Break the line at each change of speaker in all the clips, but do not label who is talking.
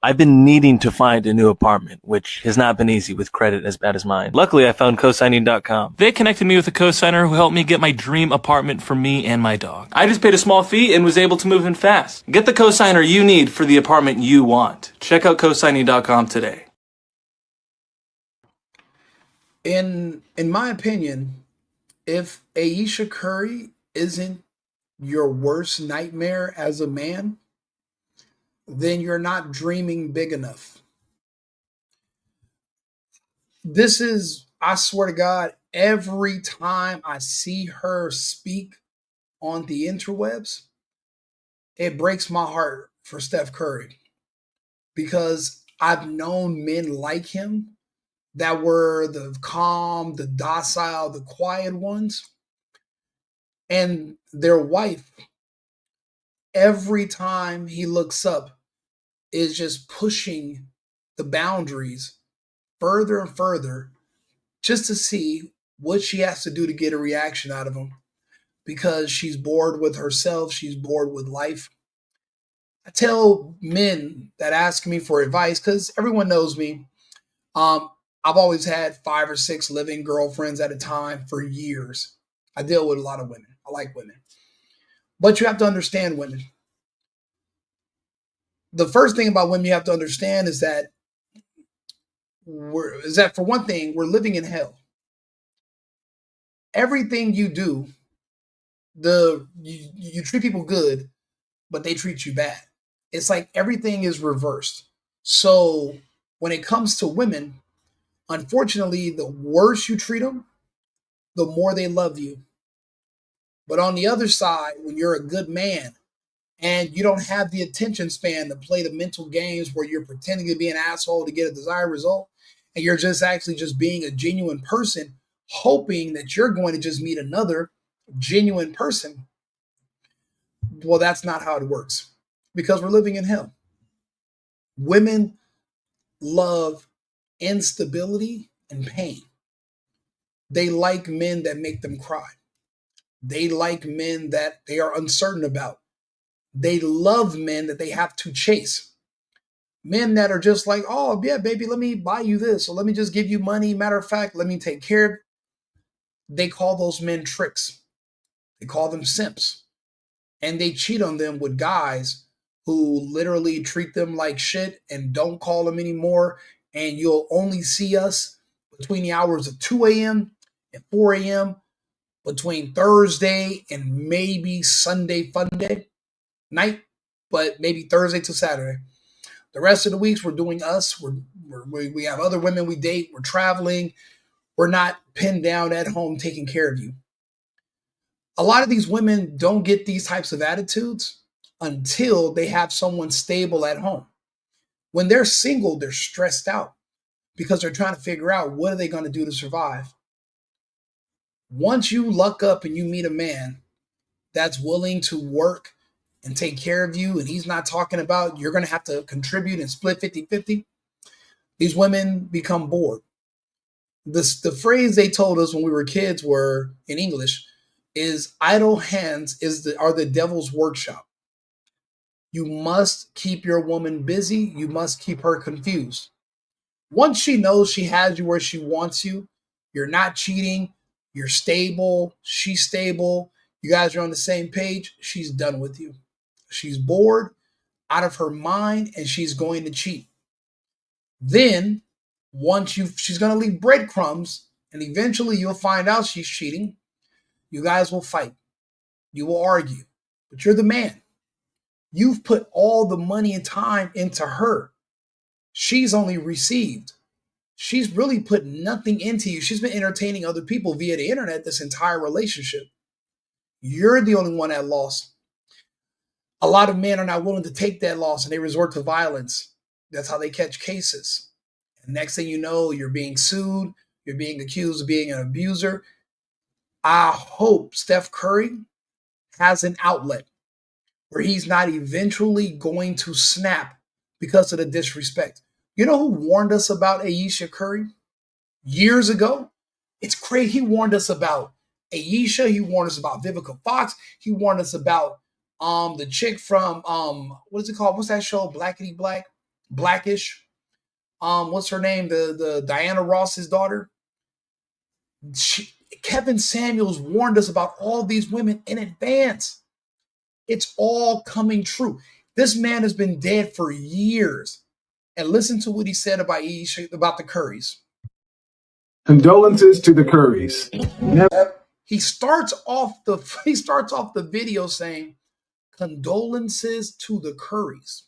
I've been needing to find a new apartment, which has not been easy with credit as bad as mine. Luckily, I found cosigning.com. They connected me with a cosigner who helped me get my dream apartment for me and my dog. I just paid a small fee and was able to move in fast. Get the cosigner you need for the apartment you want. Check out cosigning.com today.
In my opinion, if Ayesha Curry isn't your worst nightmare as a man, then you're not dreaming big enough. This is, I swear to God, every time I see her speak on the interwebs, it breaks my heart for Steph Curry because I've known men like him that were the calm, the docile, the quiet ones. And their wife, every time he looks up, is just pushing the boundaries further and further just to see what she has to do to get a reaction out of him because she's bored with herself, she's bored with life. I tell men that ask me for advice because everyone knows me. Um, I've always had 5 or 6 living girlfriends at a time for years. I deal with a lot of women. I like women. But you have to understand women. The first thing about women you have to understand is that for one thing, we're living in hell. Everything you do, you treat people good, but they treat you bad. It's like everything is reversed. So when it comes to women, unfortunately, the worse you treat them, the more they love you. But on the other side, when you're a good man and you don't have the attention span to play the mental games where you're pretending to be an asshole to get a desired result, and you're just actually just being a genuine person, hoping that you're going to just meet another genuine person, well, that's not how it works because we're living in hell. Women love instability and pain. They like men that make them cry. They like men that they are uncertain about. They love men that they have to chase. Men that are just like, oh, yeah, baby, let me buy you this, or let me just give you money. Matter of fact, let me take care of it. They call those men tricks. They call them simps. And they cheat on them with guys who literally treat them like shit and don't call them anymore. And you'll only see us between the hours of 2 a.m. and 4 a.m., between Thursday and maybe Sunday fun day night, but maybe Thursday to Saturday. The rest of the weeks, we're doing us. We have other women we date. We're traveling. We're not pinned down at home taking care of you. A lot of these women don't get these types of attitudes until they have someone stable at home. When they're single, they're stressed out because they're trying to figure out what are they going to do to survive. Once you luck up and you meet a man that's willing to work and take care of you, and he's not talking about you're going to have to contribute and split 50-50, these women become bored. The phrase they told us when we were kids were in English is idle hands are the devil's workshop. You must keep your woman busy. You must keep her confused. Once she knows she has you where she wants you, you're not cheating, you're stable, she's stable, you guys are on the same page, she's done with you. She's bored, out of her mind, and she's going to cheat. Then, she's going to leave breadcrumbs, and eventually you'll find out she's cheating. You guys will fight. You will argue. But you're the man. You've put all the money and time into her. She's only received. She's really put nothing into you. She's been entertaining other people via the internet this entire relationship. You're the only one that lost. A lot of men are not willing to take that loss and they resort to violence. That's how they catch cases. And next thing you know, you're being sued. You're being accused of being an abuser. I hope Steph Curry has an outlet where he's not eventually going to snap because of the disrespect. You know who warned us about Ayesha Curry years ago? It's crazy. He warned us about Ayesha. He warned us about Vivica Fox. He warned us about the chick from what is it called? What's that show? Blackity Black. Blackish. What's her name? The Diana Ross's daughter. Kevin Samuels warned us about all these women in advance. It's all coming true. This man has been dead for years. And listen to what he said about the Currys.
Condolences to the Currys.
He starts off the video saying, condolences to the Currys.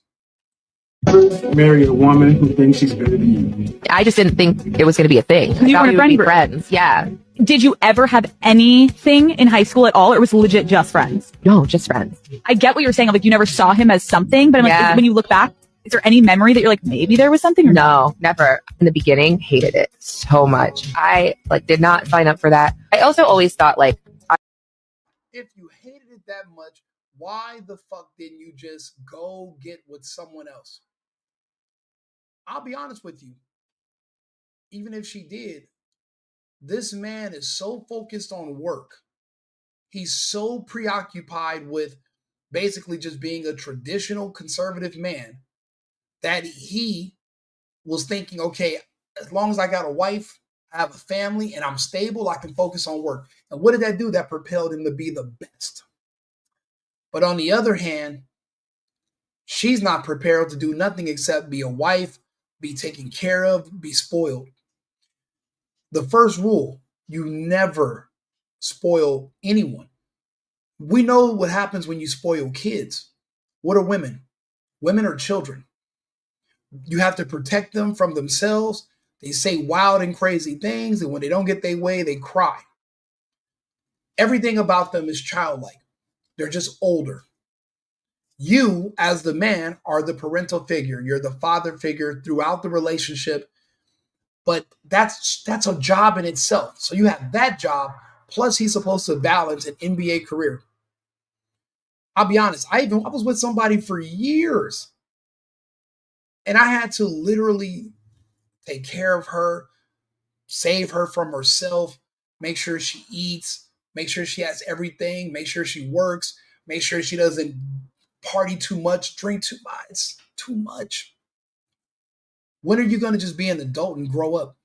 Marry a woman who thinks she's better than you.
I just didn't think it was going to be a thing.
You weren't a friend group.
Friends, yeah.
Did you ever have anything in high school at all, or was it legit just friends?
No, just friends.
I get what you're saying. Like, you never saw him as something, but I'm like, when you look back, is there any memory that you're like, maybe there was something? Or
no, never. In the beginning, hated it so much. I did not sign up for that. I also always thought
if you hated it that much, why the fuck didn't you just go get with someone else? I'll be honest with you. Even if she did, this man is so focused on work. He's so preoccupied with basically just being a traditional conservative man that he was thinking, okay, as long as I got a wife, I have a family, and I'm stable, I can focus on work. And what did that do? That propelled him to be the best. But on the other hand, she's not prepared to do nothing except be a wife, be taken care of, be spoiled. The first rule, you never spoil anyone. We know what happens when you spoil kids. What are women? Women are children. You have to protect them from themselves. They say wild and crazy things, and when they don't get their way, they cry. Everything about them is childlike. They're just older. You, as the man, are the parental figure. You're the father figure throughout the relationship. But that's a job in itself. So you have that job, plus he's supposed to balance an NBA career. I'll be honest, I was with somebody for years, and I had to literally take care of her, save her from herself, make sure she eats, make sure she has everything, make sure she works, make sure she doesn't party too much, drink too much. It's too much. When are you going to just be an adult and grow up?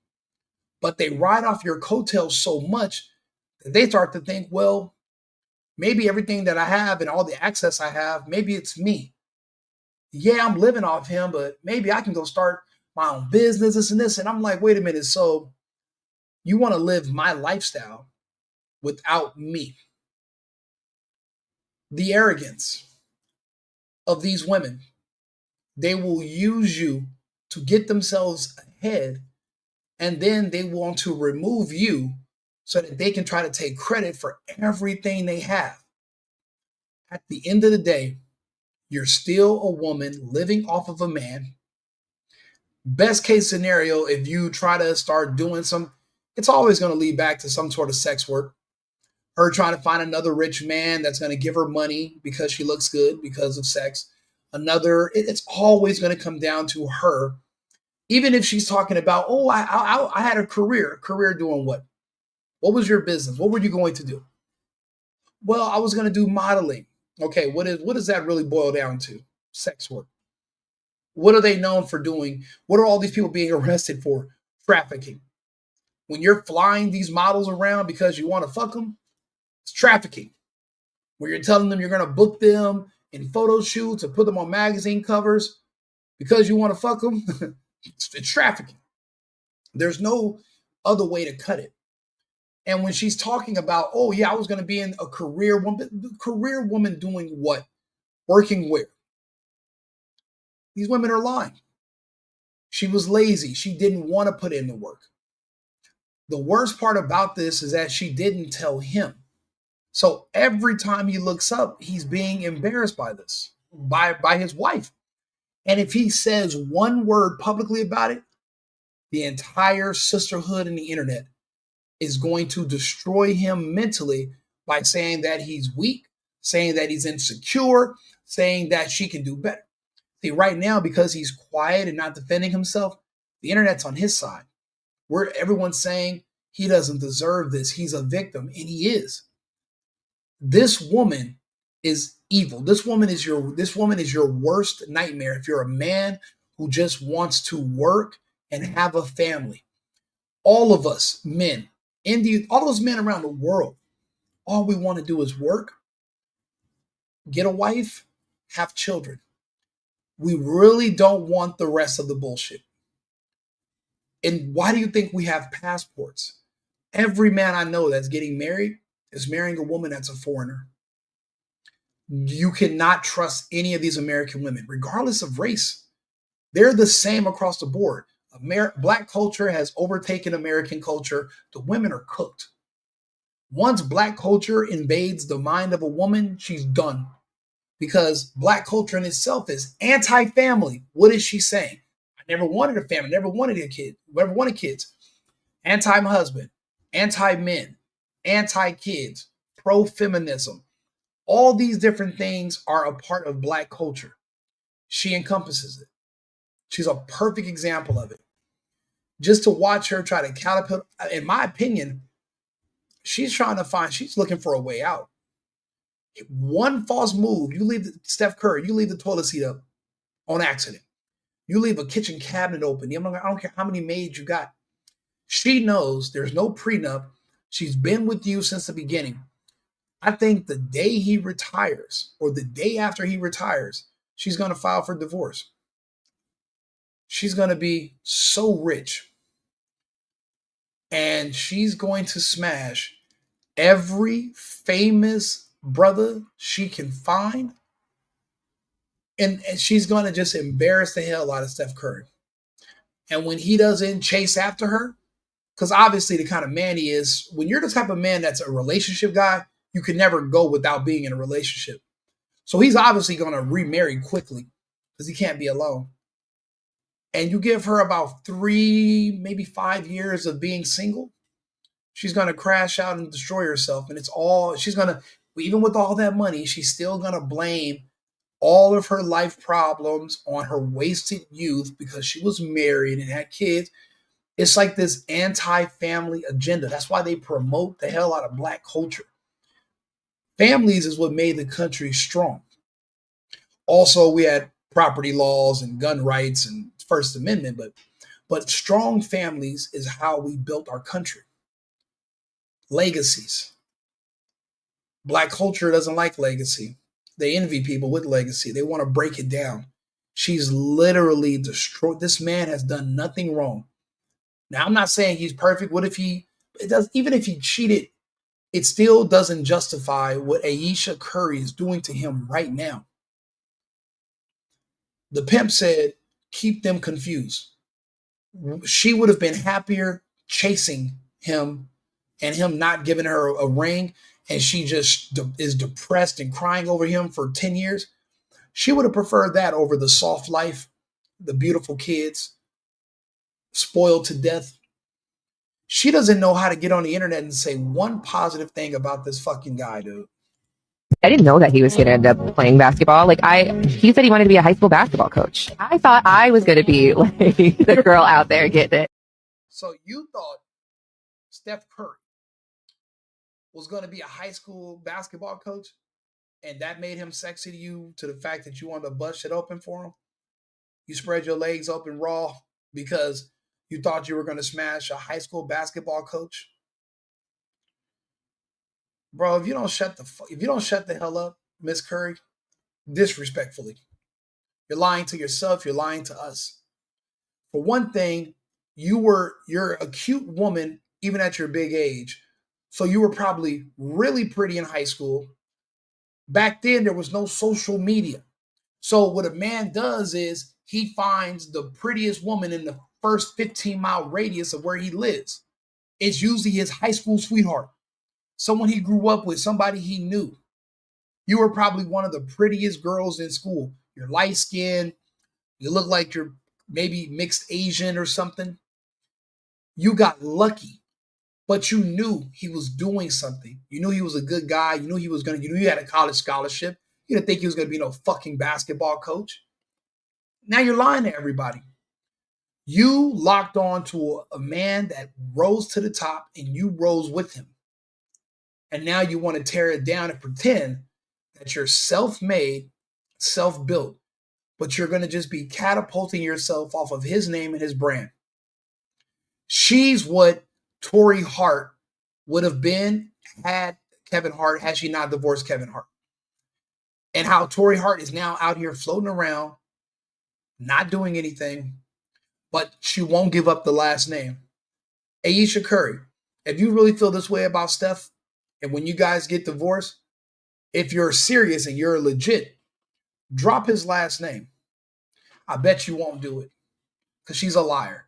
But they ride off your coattails so much that they start to think, well, maybe everything that I have and all the access I have, maybe it's me. Yeah, I'm living off him, but maybe I can go start my own business, this and this. And I'm like, wait a minute. So you want to live my lifestyle without me? The arrogance of these women, they will use you to get themselves ahead, and then they want to remove you so that they can try to take credit for everything they have. At the end of the day, you're still a woman living off of a man. Best case scenario, if you try to start doing it's always going to lead back to some sort of sex work. Her trying to find another rich man that's going to give her money because she looks good because of sex. It's always going to come down to her. Even if she's talking about, oh, I had a career doing what? What was your business? What were you going to do? Well, I was going to do modeling. Okay, what does that really boil down to? Sex work. What are they known for doing? What are all these people being arrested for? Trafficking. When you're flying these models around because you want to fuck them, it's trafficking. When you're telling them you're going to book them in photo shoots or put them on magazine covers because you want to fuck them, it's trafficking. There's no other way to cut it. And when she's talking about, oh yeah, I was going to be in a career woman doing what? Working where? These women are lying. She was lazy. She didn't want to put in the work. The worst part about this is that she didn't tell him. So every time he looks up, he's being embarrassed by this, by his wife. And if he says one word publicly about it, the entire sisterhood and the internet is going to destroy him mentally by saying that he's weak, saying that he's insecure, saying that she can do better. See, right now, because he's quiet and not defending himself, the internet's on his side. Where everyone's saying he doesn't deserve this, he's a victim, and he is. This woman is evil. This woman is your worst nightmare. If you're a man who just wants to work and have a family. All of us men, all those men around the world, all we want to do is work, get a wife, have children. We really don't want the rest of the bullshit. And why do you think we have passports? Every man I know that's getting married is marrying a woman that's a foreigner. You cannot trust any of these American women, regardless of race. They're the same across the board. Black culture has overtaken American culture. The women are cooked. Once Black culture invades the mind of a woman, she's done. Because Black culture in itself is anti-family. What is she saying? I never wanted a family, never wanted a kid, never wanted kids. Anti-husband, anti-men, anti-kids, pro-feminism. All these different things are a part of Black culture. She encompasses it. She's a perfect example of it. Just to watch her try to catapult, in my opinion, she's looking for a way out. One false move, Steph Curry, you leave the toilet seat up on accident. You leave a kitchen cabinet open. I don't care how many maids you got. She knows there's no prenup. She's been with you since the beginning. I think the day he retires or the day after he retires, she's going to file for divorce. She's going to be so rich. And she's going to smash every famous brother she can find. And she's going to just embarrass the hell out of Steph Curry. And when he doesn't chase after her, because obviously the kind of man he is, when you're the type of man that's a relationship guy, you can never go without being in a relationship. So he's obviously going to remarry quickly because he can't be alone. And you give her about 3, maybe 5 years of being single, she's going to crash out and destroy herself. And even with all that money, she's still going to blame all of her life problems on her wasted youth because she was married and had kids. It's like this anti-family agenda. That's why they promote the hell out of Black culture. Families is what made the country strong. Also, we had property laws and gun rights and First Amendment, but strong families is how we built our country. Legacies. Black culture doesn't like legacy. They envy people with legacy. They want to break it down. She's literally destroyed. This man has done nothing wrong. Now, I'm not saying he's perfect. Even if he cheated, it still doesn't justify what Ayesha Curry is doing to him right now. The pimp said, keep them confused. She would have been happier chasing him and him not giving her a ring, and she just is depressed and crying over him for 10 years. She would have preferred that over the soft life, the beautiful kids, spoiled to death. She doesn't know how to get on the internet and say one positive thing about this fucking guy, dude.
I didn't know that he was going to end up playing basketball. He said he wanted to be a high school basketball coach. I thought I was going to be the girl out there getting it.
So you thought Steph Curry was going to be a high school basketball coach, and that made him sexy to you, to the fact that you wanted to bust it open for him? You spread your legs open raw because you thought you were going to smash a high school basketball coach? Bro, if you don't shut the hell up, Miss Curry, disrespectfully, you're lying to yourself, you're lying to us. For one thing, you're a cute woman even at your big age. So you were probably really pretty in high school. Back then, there was no social media. So what a man does is he finds the prettiest woman in the first 15-mile radius of where he lives. It's usually his high school sweetheart, someone he grew up with, somebody he knew. You were probably one of the prettiest girls in school. You're light skinned. You look like you're maybe mixed Asian or something. You got lucky, but you knew he was doing something. You knew he was a good guy. You knew he had a college scholarship. You didn't think he was going to be no fucking basketball coach. Now you're lying to everybody. You locked on to a man that rose to the top and you rose with him. And now you want to tear it down and pretend that you're self-made, self-built. but you're going to just be catapulting yourself off of his name and his brand. She's what Tori Hart would have been had she not divorced Kevin Hart. And how Tori Hart is now out here floating around, not doing anything, but she won't give up the last name. Ayesha Curry, if you really feel this way about Steph, and when you guys get divorced, if you're serious and you're legit, drop his last name. I bet you won't do it because she's a liar.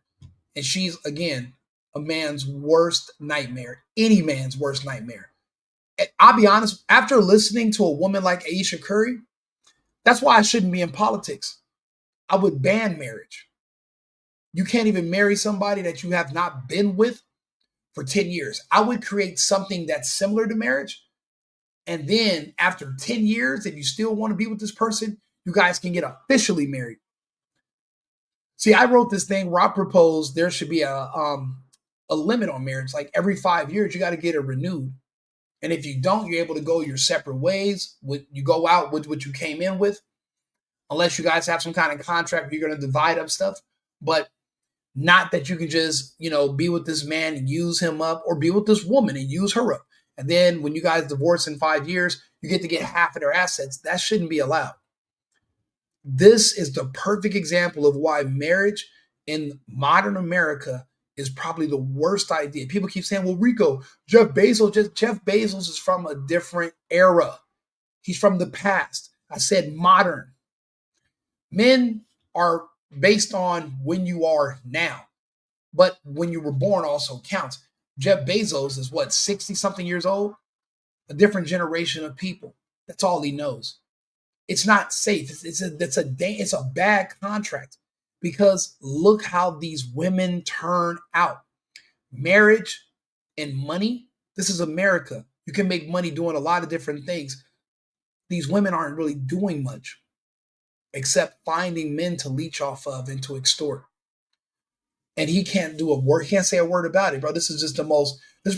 And she's, again, a man's worst nightmare, any man's worst nightmare. And I'll be honest, after listening to a woman like Ayesha Curry, that's why I shouldn't be in politics. I would ban marriage. You can't even marry somebody that you have not been with for 10 years. I would create something that's similar to marriage. And then after 10 years, if you still want to be with this person, you guys can get officially married. See, I wrote this thing where I proposed there should be a limit on marriage. Like every 5 years, you got to get it renewed. And if you don't, you're able to go your separate ways. You go out with what you came in with, unless you guys have some kind of contract where you're going to divide up stuff. But not that you can just, be with this man and use him up, or be with this woman and use her up. And then when you guys divorce in 5 years, you get to get half of their assets. That shouldn't be allowed. This is the perfect example of why marriage in modern America is probably the worst idea. People keep saying, well, Rico, Jeff Bezos is from a different era. He's from the past. I said modern. Men are based on when you are now. But when you were born also counts. Jeff Bezos is 60-something years old? A different generation of people. That's all he knows. It's not safe. It's a bad contract, because look how these women turn out. Marriage and money. This is America. You can make money doing a lot of different things. These women aren't really doing much except finding men to leech off of and to extort. And he can't do a word. He can't say a word about it, bro. This is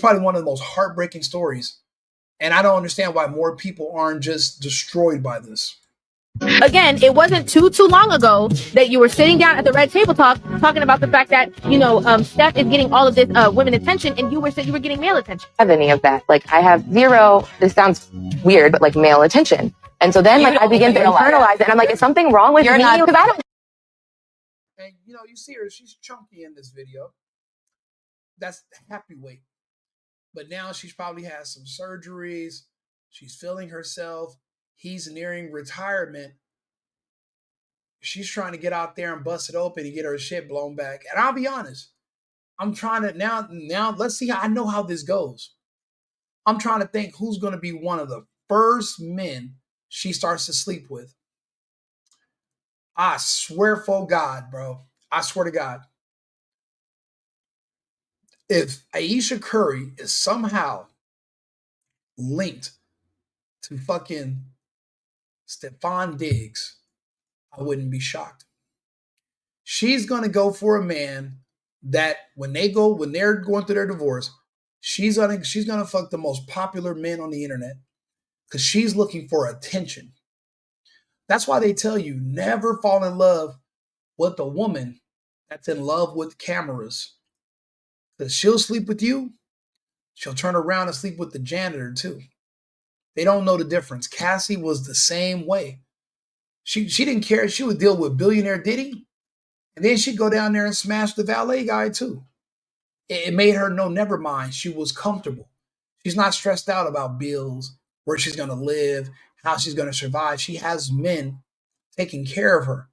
probably one of the most heartbreaking stories. And I don't understand why more people aren't just destroyed by this.
Again, it wasn't too long ago that you were sitting down at the Red Table Talk talking about the fact that, Steph is getting all of this women attention, and you said you were getting male attention.
I have any of that. Like, I have zero, this sounds weird, but like male attention. And so then I begin to internalize it, and I'm like, is something wrong with me? Because I don't.
And you see her, she's chunky in this video. That's happy weight. But now she's probably had some surgeries. She's feeling herself. He's nearing retirement. She's trying to get out there and bust it open and get her shit blown back. And I'll be honest, I'm trying to now let's see. I know how this goes. I'm trying to think who's going to be one of the first men she starts to sleep with. I swear for God, bro. I swear to God. If Ayesha Curry is somehow linked to fucking Stephon Diggs, I wouldn't be shocked. She's going to go for a man that when they're going through their divorce, she's going to fuck the most popular men on the internet because she's looking for attention. That's why they tell you never fall in love with a woman that's in love with cameras. Because she'll sleep with you, she'll turn around and sleep with the janitor too. They don't know the difference. Cassie was the same way. She didn't care. She would deal with billionaire Diddy, and then she'd go down there and smash the valet guy too. It made her know, never mind. She was comfortable. She's not stressed out about bills, where she's going to live, how she's going to survive. She has men taking care of her.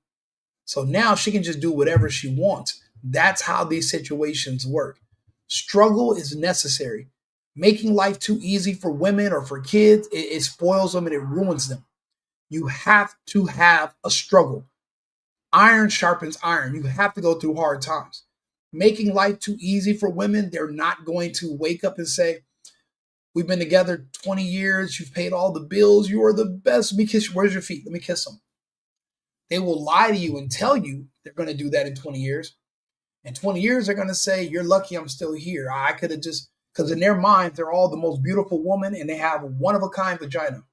So now she can just do whatever she wants. That's how these situations work. Struggle is necessary. Making life too easy for women or for kids, it spoils them and it ruins them. You have to have a struggle. Iron sharpens iron. You have to go through hard times. Making life too easy for women, they're not going to wake up and say, we've been together 20 years. You've paid all the bills. You are the best. Let me kiss you. Where's your feet? Let me kiss them. They will lie to you and tell you they're going to do that in 20 years. In 20 years, they're going to say, you're lucky I'm still here. I could have just, because in their mind, they're all the most beautiful woman and they have a one-of-a-kind vagina.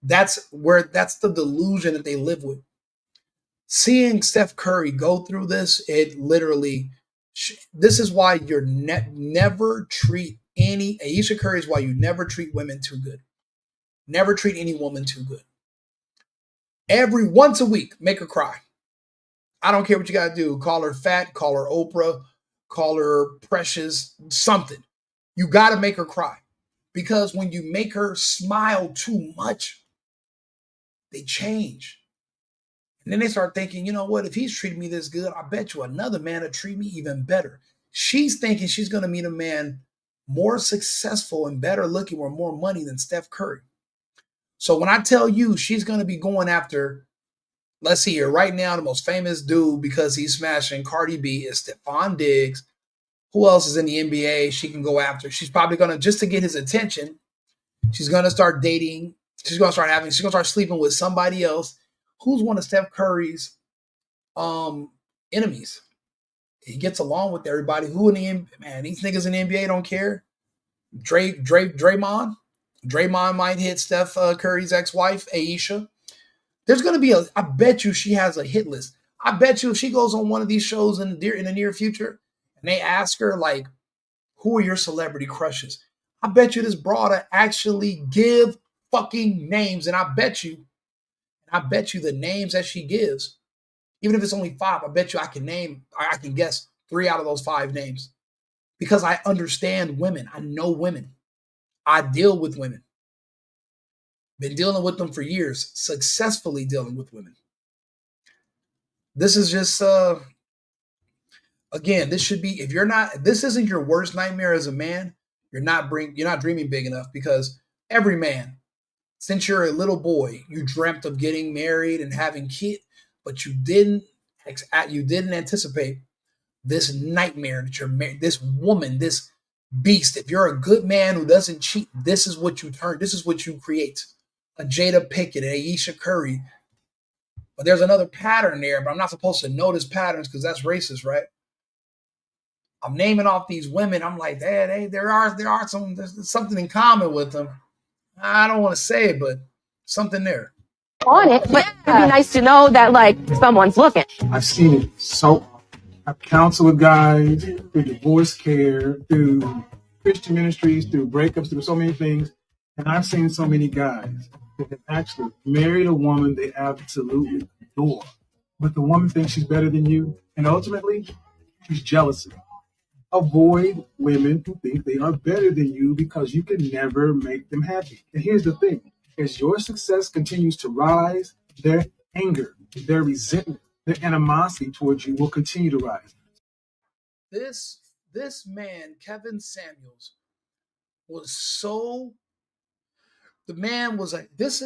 That's the delusion that they live with. Seeing Steph Curry go through this, it literally, this is why you're never treat any, Ayesha Curry is why you never treat women too good. Never treat any woman too good. Once a week, make her cry. I don't care what you got to do. Call her fat, call her Oprah, call her precious, something. You got to make her cry. Because when you make her smile too much, they change. And then they start thinking, you know what? If he's treating me this good, I bet you another man will treat me even better. She's thinking she's going to meet a man more successful and better looking with more money than Steph Curry. So when I tell you she's going to be going after, let's see here, right now, the most famous dude because he's smashing Cardi B is Stephon Diggs. Who else is in the NBA she can go after? She's probably going to, just to get his attention, she's going to start dating. She's going to start sleeping with somebody else. Who's one of Steph Curry's enemies? He gets along with everybody. Who in the NBA? Man, these niggas in the NBA don't care. Draymond. Draymond might hit Steph Curry's ex-wife, Ayesha. There's going to be I bet you she has a hit list. I bet you if she goes on one of these shows in the near future and they ask her, like, who are your celebrity crushes? I bet you this broad actually give fucking names. And I bet you the names that she gives, even if it's only 5, I bet you I can guess 3 out of those 5 names because I understand women. I know women. I deal with women. Been dealing with them for years, successfully dealing with women. This is just, again, this should be, if this isn't your worst nightmare as a man, you're not dreaming big enough because every man, since you're a little boy, you dreamt of getting married and having kids, but you didn't anticipate this nightmare that you're married, this woman, this beast. If you're a good man who doesn't cheat, this is what you create. A Jada Pinkett, an Ayesha Curry. But there's another pattern there, but I'm not supposed to notice patterns because that's racist, right? I'm naming off these women. I'm like, there's something in common with them. I don't want to say it, but something there.
On it, but it'd be nice to know that, like, someone's looking.
I've seen it so. I've counseled with guys through divorce care, through Christian ministries, through breakups, through so many things. And I've seen so many guys that have actually married a woman they absolutely adore. But the woman thinks she's better than you. And ultimately, she's jealous. Avoid women who think they are better than you because you can never make them happy. And here's the thing. As your success continues to rise, their anger, their resentment, their animosity towards you will continue to rise.
This man, Kevin Samuels, was so. The man was like, this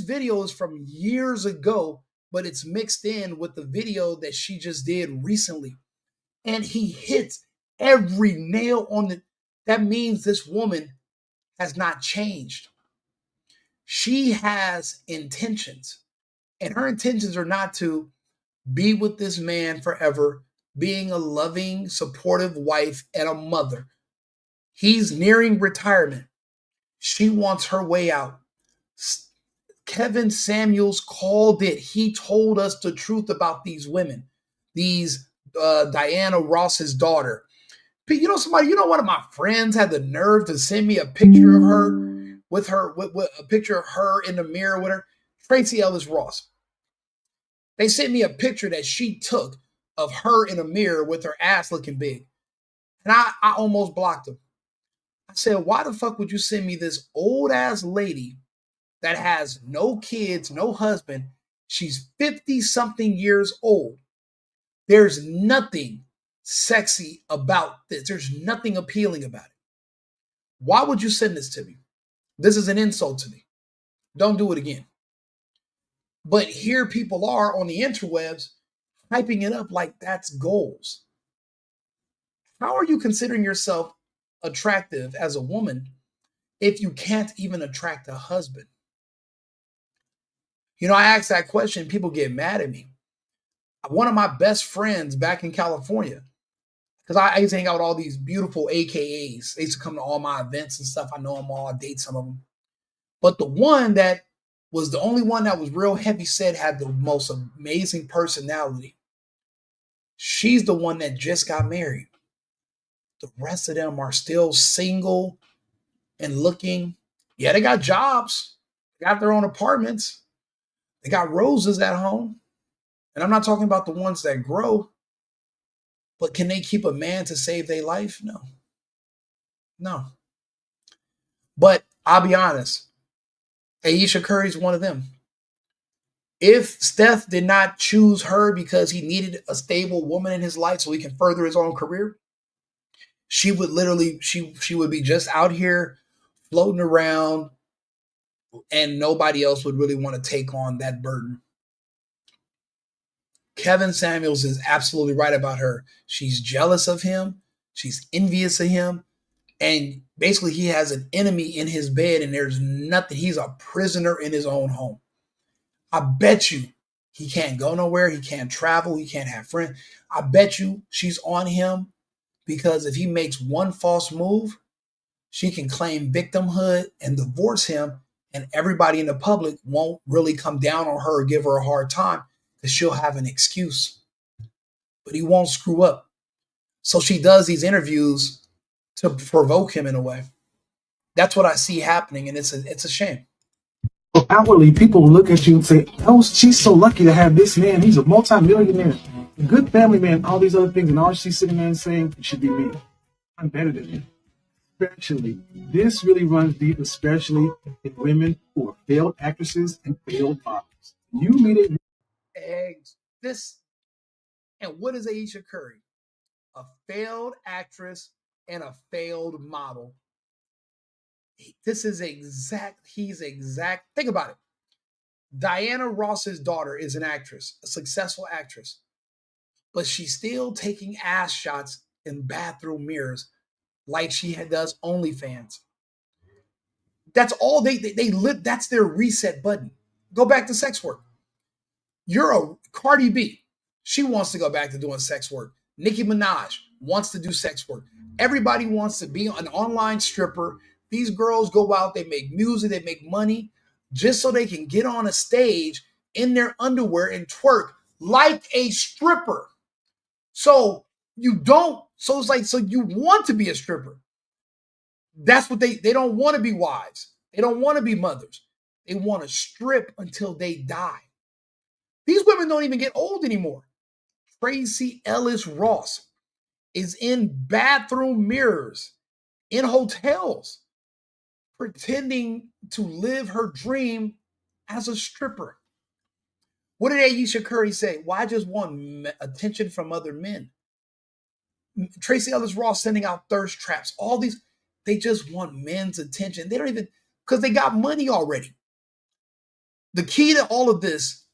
video is from years ago, but it's mixed in with the video that she just did recently, and he hits every nail on the. That means this woman has not changed. She has intentions, and her intentions are not to be with this man forever, being a loving, supportive wife and a mother. He's nearing retirement. She wants her way out. Kevin Samuels called it. He told us the truth about these women, these Diana Ross's daughter. You know, one of my friends had the nerve to send me a picture of her with a picture of her in the mirror with her. Tracy Ellis Ross. They sent me a picture that she took of her in a mirror with her ass looking big. And I almost blocked them. I said, why the fuck would you send me this old ass lady that has no kids, no husband? She's 50 something years old. There's nothing sexy about this. There's nothing appealing about it. Why would you send this to me? This is an insult to me. Don't do it again. But here people are on the interwebs hyping it up like that's goals. How are you considering yourself attractive as a woman if you can't even attract a husband? You know, I ask that question, people get mad at me. One of my best friends back in California, because I used to hang out with all these beautiful AKAs. They used to come to all my events and stuff. I know them all. I date some of them. But the one that was the only one that was real heavy set, had the most amazing personality. She's the one that just got married. The rest of them are still single and looking. Yeah, they got jobs, they got their own apartments, they got roses at home. And I'm not talking about the ones that grow, but can they keep a man to save their life? No. No. But I'll be honest, Ayesha Curry's one of them. If Steph did not choose her because he needed a stable woman in his life so he can further his own career, she would literally, she would be just out here floating around, and nobody else would really want to take on that burden. Kevin Samuels is absolutely right about her. She's jealous of him. She's envious of him. And basically, he has an enemy in his bed, and there's nothing. He's a prisoner in his own home. I bet you he can't go nowhere. He can't travel. He can't have friends. I bet you she's on him because if he makes one false move, she can claim victimhood and divorce him, and everybody in the public won't really come down on her or give her a hard time because she'll have an excuse. But he won't screw up. So she does these interviews to provoke him in a way. That's what I see happening, and it's a shame.
Well, outwardly, people look at you and say, "Oh, she's so lucky to have this man. He's a multi-millionaire, a good family man, all these other things." And all she's sitting there and saying, "It should be me. I'm better than him." Especially, this really runs deep, especially in women who are failed actresses and failed models. You meet it.
This, and what is Ayesha Curry? A failed actress and a failed model. This is he's exact. Think about it. Diana Ross's daughter is an actress, a successful actress, but she's still taking ass shots in bathroom mirrors like she does OnlyFans. That's all they live. That's their reset button. Go back to sex work. You're a Cardi B. She wants to go back to doing sex work. Nicki Minaj wants to do sex work. Everybody wants to be an online stripper. These girls go out, they make music, they make money just so they can get on a stage in their underwear and twerk like a stripper. So you want to be a stripper. That's what they don't want to be wives. They don't want to be mothers. They want to strip until they die. These women don't even get old anymore. Tracy Ellis Ross is in bathroom mirrors in hotels pretending to live her dream as a stripper. What did Ayesha Curry say? Well, I just want attention from other men. Tracy Ellis Ross sending out thirst traps. All these, they just want men's attention. They don't even, because they got money already. The key to all of this,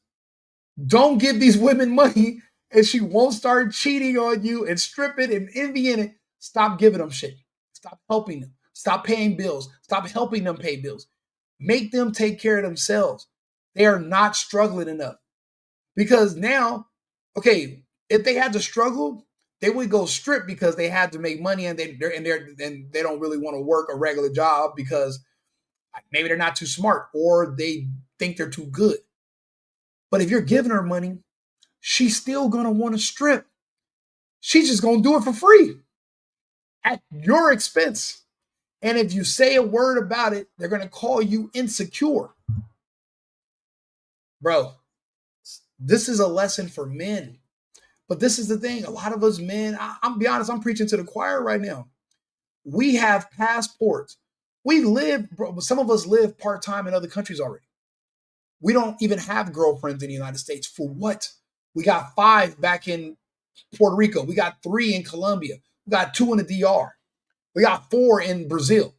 don't give these women money and she won't start cheating on you and stripping and envying it. Stop giving them shit. Stop helping them. Stop paying bills. Stop helping them pay bills. Make them take care of themselves. They are not struggling enough. Because now, okay, if they had to struggle, they would go strip because they had to make money and they don't really want to work a regular job because maybe they're not too smart or they think they're too good. But if you're giving her money, she's still going to want to strip. She's just going to do it for free at your expense. And if you say a word about it, they're going to call you insecure. Bro, this is a lesson for men. But this is the thing. A lot of us men, I'm be honest, I'm preaching to the choir right now. We have passports. We live, bro, some of us live part-time in other countries already. We don't even have girlfriends in the United States. For what? We got 5 back in Puerto Rico. We got 3 in Colombia. We got 2 in the DR. We got 4 in Brazil.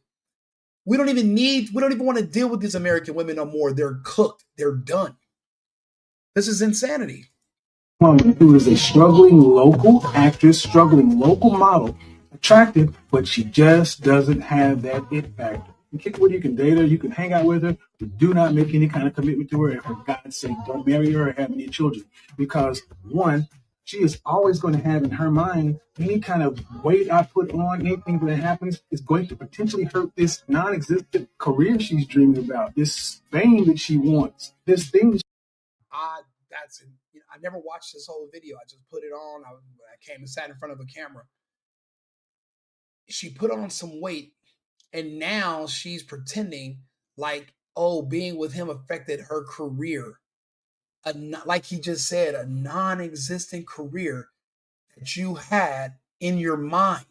We don't even want to deal with these American women no more. They're cooked. They're done. This is insanity.
Who is a struggling local actress, struggling local model, attractive, but she just doesn't have that it factor. You kick with her, you can date her, you can hang out with her, but do not make any kind of commitment to her. And for God's sake, don't marry her or have any children. Because one, She is always going to have in her mind any kind of weight I put on, anything that happens is going to potentially hurt this non-existent career she's dreaming about, this fame that she wants, this thing.
I never watched this whole video. I just put it on. I came and sat in front of a camera. She put on some weight, and now she's pretending like, oh, being with him affected her career. Like he just said, a non-existent career that you had in your mind.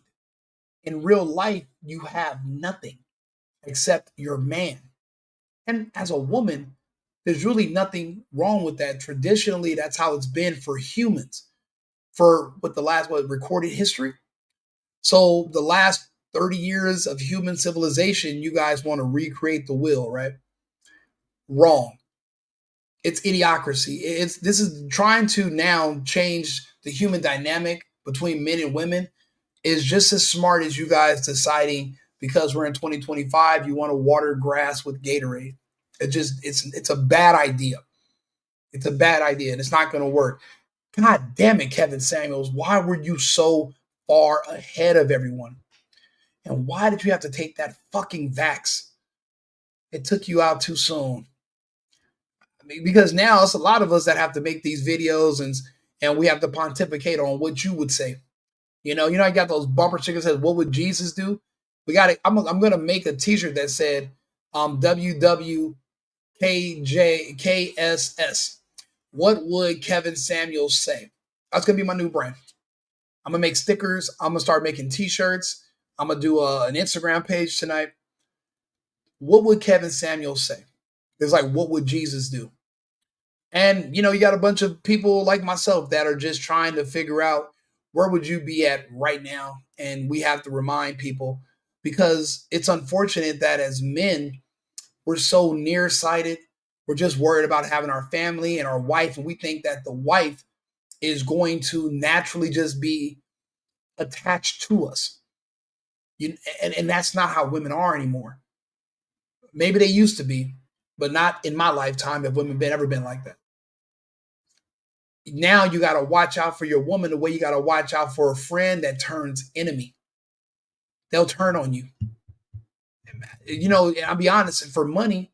In real life, you have nothing except your man. And as a woman, there's really nothing wrong with that. Traditionally, that's how it's been for humans for recorded history. So the last 30 years of human civilization, you guys want to recreate the wheel, right? Wrong. It's idiocracy. This is trying to now change the human dynamic between men and women is just as smart as you guys deciding because we're in 2025, you want to water grass with Gatorade. It's a bad idea. It's a bad idea, and it's not going to work. God damn it, Kevin Samuels. Why were you so far ahead of everyone? And why did you have to take that fucking vax? It took you out too soon. I mean, because now it's a lot of us that have to make these videos and we have to pontificate on what you would say. I got those bumper stickers that says, "What would Jesus do?" We got it. I'm gonna make a T-shirt that said WWKJKSS. What would Kevin Samuels say? That's gonna be my new brand. I'm gonna make stickers. I'm gonna start making T-shirts. I'm gonna do an Instagram page tonight. What would Kevin Samuels say? It's like, what would Jesus do? And you got a bunch of people like myself that are just trying to figure out where would you be at right now? And we have to remind people because it's unfortunate that as men, we're so nearsighted. We're just worried about having our family and our wife. And we think that the wife is going to naturally just be attached to us. And that's not how women are anymore. Maybe they used to be, but not in my lifetime have women ever been like that. Now you got to watch out for your woman the way you got to watch out for a friend that turns enemy. They'll turn on you. I'll be honest, for money,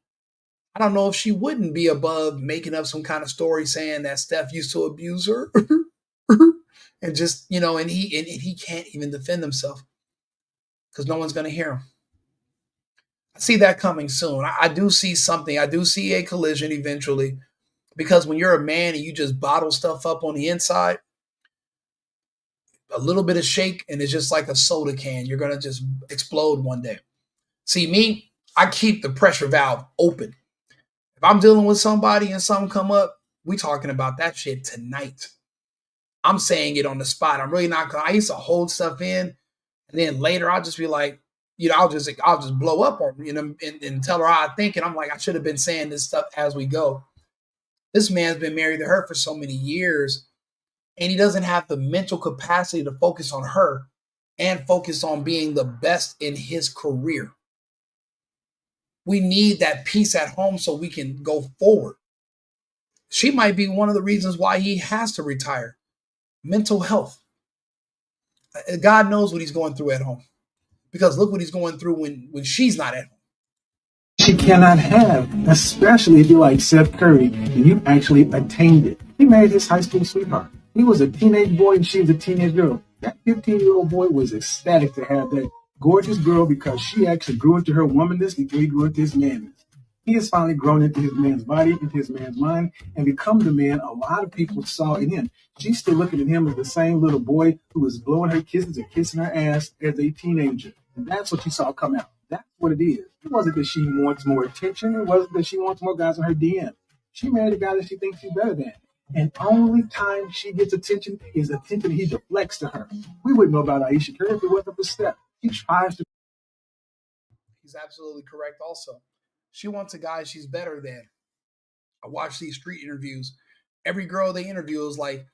I don't know if she wouldn't be above making up some kind of story saying that Steph used to abuse her. And just, and he can't even defend himself because no one's going to hear him. I see that coming soon. I do see something. I do see a collision eventually. Because when you're a man and you just bottle stuff up on the inside, a little bit of shake and it's just like a soda can. You're going to just explode one day. See, me, I keep the pressure valve open. If I'm dealing with somebody and something come up, we talking about that shit tonight. I'm saying it on the spot. I'm really not going to. I used to hold stuff in and then later I'll just be like, I'll just blow up on, and tell her how I think. And I'm like, I should have been saying this stuff as we go. This man's been married to her for so many years, and he doesn't have the mental capacity to focus on her and focus on being the best in his career. We need that peace at home so we can go forward. She might be one of the reasons why he has to retire. Mental health. God knows what he's going through at home. Because look what he's going through when she's not at home.
She cannot have, especially if you're like Steph Curry and you actually attained it. He married his high school sweetheart. He was a teenage boy and she was a teenage girl. That 15-year-old boy was ecstatic to have that gorgeous girl because she actually grew into her womanness before he grew into his manness. He has finally grown into his man's body, into his man's mind, and become the man a lot of people saw in him. She's still looking at him as the same little boy who was blowing her kisses and kissing her ass as a teenager. And that's what you saw come out. That's what it is. It wasn't that she wants more attention. It wasn't that she wants more guys on her DM. She married a guy that she thinks she's better than. And only time she gets attention is attention he deflects to her. We wouldn't know about Ayesha Curry if it wasn't for Steph. He tries to.
He's absolutely correct also. She wants a guy she's better than. I watch these street interviews. Every girl they interview is like,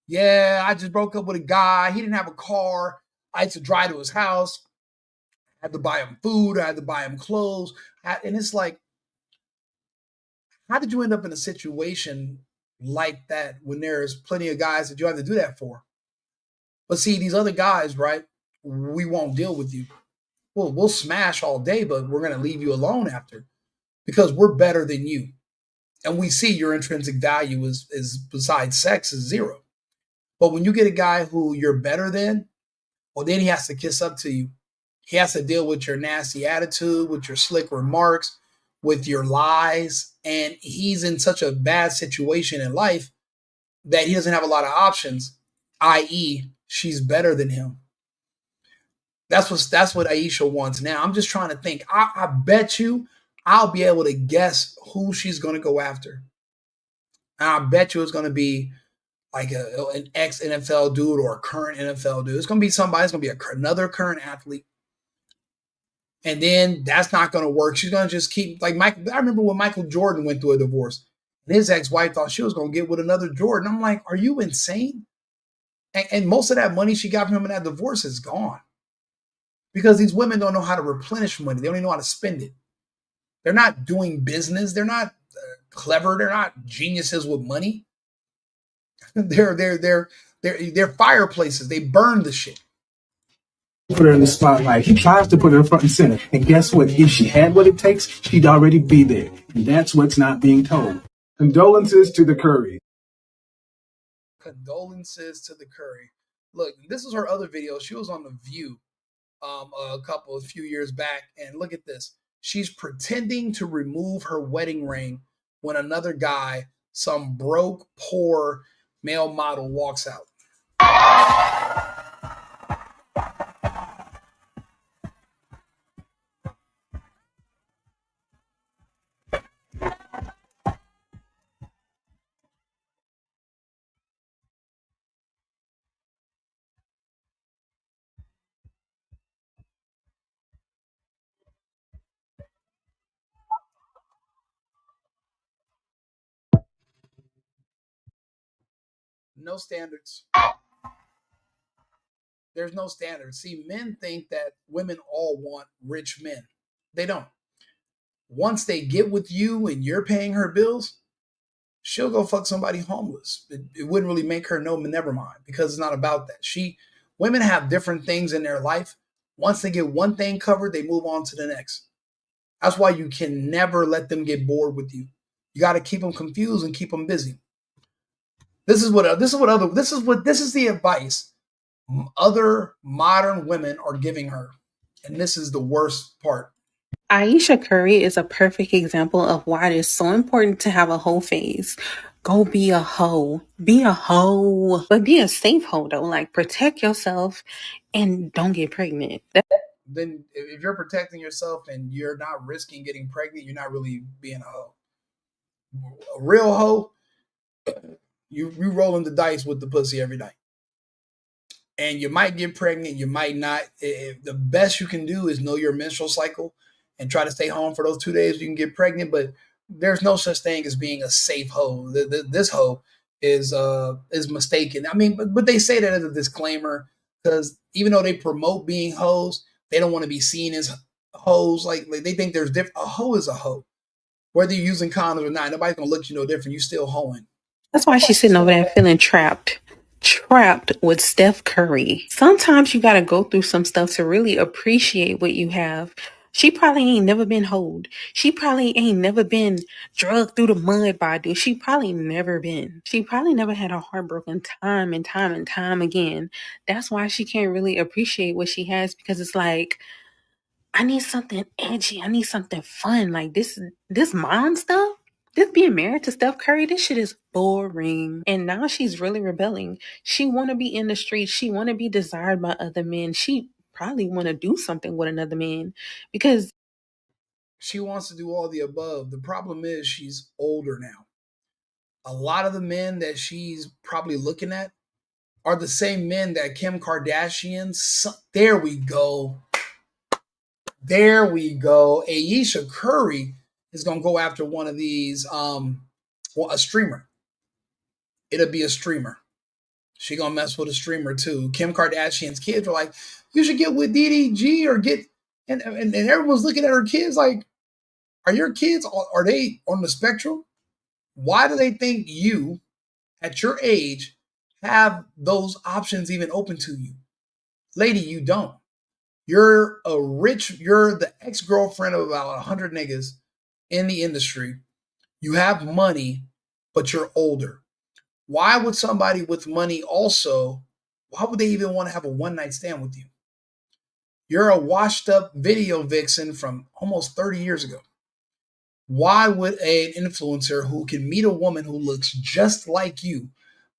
yeah, I just broke up with a guy. He didn't have a car. I had to drive to his house. I had to buy him food. I had to buy him clothes. And it's like, how did you end up in a situation like that when there's plenty of guys that you have to do that for. But see, these other guys, right? We won't deal with you. We'll smash all day, but we're going to leave you alone after because we're better than you. And we see your intrinsic value is besides sex is zero. But when you get a guy who you're better than, well, then he has to kiss up to you. He has to deal with your nasty attitude, with your slick remarks, with your lies. And he's in such a bad situation in life that he doesn't have a lot of options, i.e., she's better than him. That's what Ayesha wants now. I'm just trying to think. I bet you I'll be able to guess who she's going to go after. And I bet you it's going to be like an ex-NFL dude or a current NFL dude. It's going to be somebody. It's going to be another current athlete. And then that's not going to work. She's going to just keep like Michael. I remember when Michael Jordan went through a divorce. And his ex-wife thought she was going to get with another Jordan. I'm like, are you insane? And most of that money she got from him in that divorce is gone. Because these women don't know how to replenish money. They don't even know how to spend it. They're not doing business. They're not clever. They're not geniuses with money. They're fireplaces. They burn the shit.
Put her in the spotlight. He tries to put her front and center. And guess what? If she had what it takes, she'd already be there. And that's what's not being told. Condolences to the Curry.
Condolences to the Curry. Look, this is her other video. She was on The View a few years back. And look at this. She's pretending to remove her wedding ring when another guy, some broke, poor male model, walks out. No standards. There's no standards. See, men think that women all want rich men. They don't. Once they get with you and you're paying her bills, she'll go fuck somebody homeless. It wouldn't really make her know, never mind, because it's not about that. Women have different things in their life. Once they get one thing covered, they move on to the next. That's why you can never let them get bored with you. You got to keep them confused and keep them busy. This is the advice other modern women are giving her. And this is the worst part.
Ayesha Curry is a perfect example of why it is so important to have a hoe phase. Go be a hoe. Be a hoe. But be a safe hoe, though. Like, protect yourself and don't get pregnant.
Then if you're protecting yourself and you're not risking getting pregnant, you're not really being a hoe. A real hoe, you rolling the dice with the pussy every night. And you might get pregnant, you might not. The best you can do is know your menstrual cycle and try to stay home for those 2 days you can get pregnant. But there's no such thing as being a safe hoe. This hoe is mistaken. I mean, but they say that as a disclaimer because even though they promote being hoes, they don't want to be seen as hoes. Like they think there's different. A hoe is a hoe, whether you're using condoms or not. Nobody's gonna look no different. You still hoeing.
That's why she's sitting over there feeling trapped with Steph Curry. Sometimes you got to go through some stuff to really appreciate what you have. She probably ain't never been hoed. She probably ain't never been drugged through the mud by a dude. She probably never had a heartbroken time and time and time again. That's why she can't really appreciate what she has because it's like, I need something edgy. I need something fun. Like this mom stuff. This being married to Steph Curry, this shit is boring. And now she's really rebelling. She want to be in the streets. She want to be desired by other men. She probably want to do something with another man because
she wants to do all the above. The problem is she's older now. A lot of the men that she's probably looking at are the same men that Kim Kardashian. There we go. Ayesha Curry is going to go after one of these, a streamer. It'll be a streamer. She going to mess with a streamer too. Kim Kardashian's kids are like, you should get with DDG or get, and everyone's looking at her kids like, are your kids, are they on the spectrum? Why do they think you at your age have those options even open to you. Lady, you don't. You're the ex-girlfriend of about 100 niggas in the industry. You have money, but you're older. Why would somebody with money also, why would they even want to have a one night stand with you? You're a washed up video vixen from almost 30 years ago. Why would an influencer who can meet a woman who looks just like you,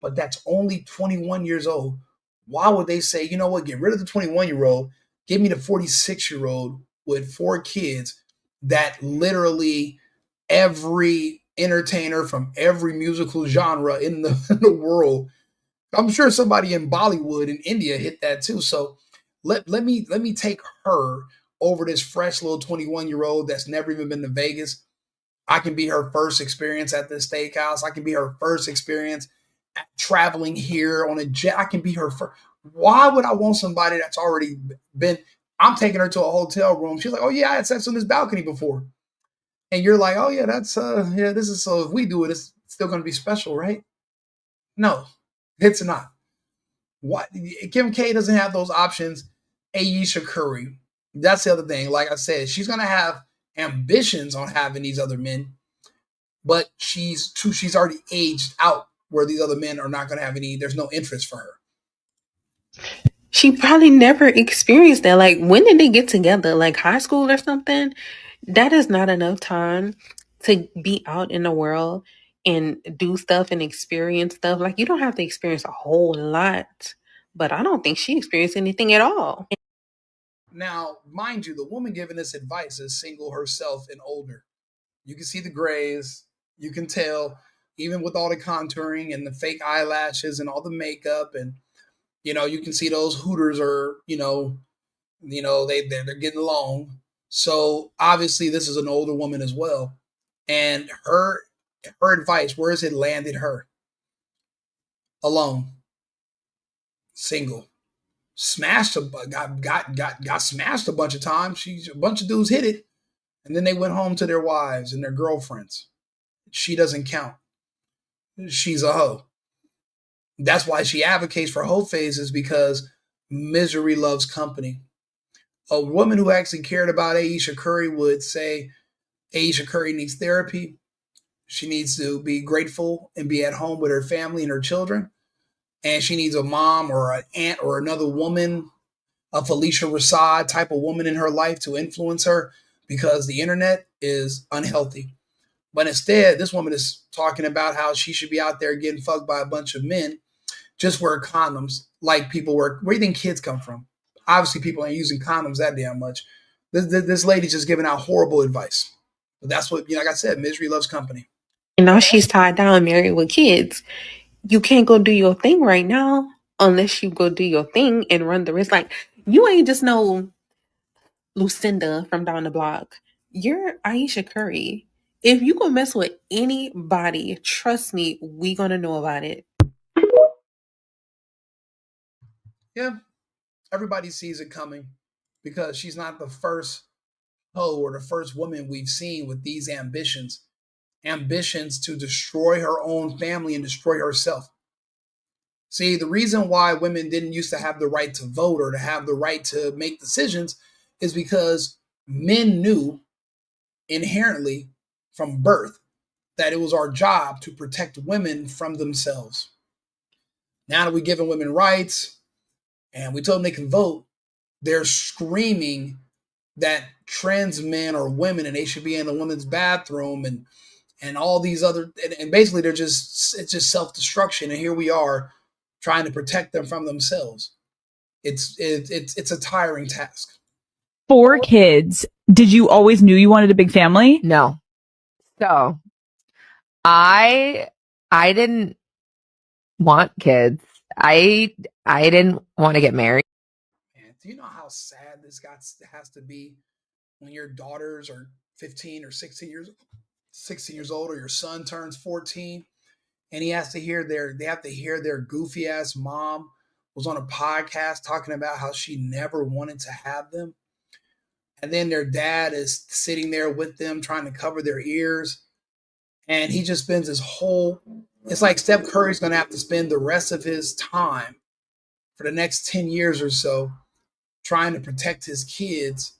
but that's only 21 years old, why would they say, you know what, get rid of the 21-year-old, give me the 46-year-old with 4 kids that literally every entertainer from every musical genre in the world, I'm sure somebody in Bollywood in India hit that too. So let me take her over this fresh little 21-year-old that's never even been to Vegas. I can be her first experience at this steakhouse. I can be her first experience at traveling here on a jet. I can be her first. Why would I want somebody that's already been? I'm taking her to a hotel room. She's like, oh yeah, I had sex on this balcony before. And you're like, oh yeah, that's this is, so if we do it, it's still gonna be special, right? No, it's not. What Kim K doesn't have those options. Ayesha Curry. That's the other thing. Like I said, she's gonna have ambitions on having these other men, but she's already aged out where these other men are not gonna have any, there's no interest for her.
She probably never experienced that. Like, when did they get together? Like high school or something? That is not enough time to be out in the world and do stuff and experience stuff. Like, you don't have to experience a whole lot, but I don't think she experienced anything at all.
Now, mind you, the woman giving this advice is single herself and older. You can see the grays. You can tell, even with all the contouring and the fake eyelashes and all the makeup, and you can see those hooters are, they're getting along. So obviously, this is an older woman as well, and her advice, where has it landed her? Alone, single, smashed got smashed a bunch of times. A bunch of dudes hit it, and then they went home to their wives and their girlfriends. She doesn't count. She's a hoe. That's why she advocates for hoe phases, because misery loves company. A woman who actually cared about Ayesha Curry would say Ayesha Curry needs therapy. She needs to be grateful and be at home with her family and her children. And she needs a mom or an aunt or another woman, a Felicia Rashad type of woman in her life to influence her, because the internet is unhealthy. But instead, this woman is talking about how she should be out there getting fucked by a bunch of men. Just wear condoms like people wear. Where do you think kids come from? Obviously, people ain't using condoms that damn much. This lady's just giving out horrible advice. But that's what, like I said, misery loves company.
And now she's tied down, married with kids. You can't go do your thing right now unless you go do your thing and run the risk. Like, you ain't just no Lucinda from down the block. You're Ayesha Curry. If you go mess with anybody, trust me, we gonna know about it.
Yeah, everybody sees it coming, because she's not the first hoe or the first woman we've seen with these ambitions to destroy her own family and destroy herself. See, the reason why women didn't used to have the right to vote or to have the right to make decisions is because men knew inherently from birth that it was our job to protect women from themselves. Now that we're giving women rights and we told them they can vote, they're screaming that trans men are women and they should be in a women's bathroom and all these other, and basically it's just self-destruction. And here we are trying to protect them from themselves. It's a tiring task.
4 kids. Did you always knew you wanted a big family?
No. So I didn't want kids. I didn't want to get married.
Man, do you know how sad this has to be when your daughters are 15 or 16 years old, or your son turns 14, and they have to hear their goofy ass mom was on a podcast talking about how she never wanted to have them. And then their dad is sitting there with them trying to cover their ears. And he just spends his whole It's like Steph Curry's going to have to spend the rest of his time for the next 10 years or so trying to protect his kids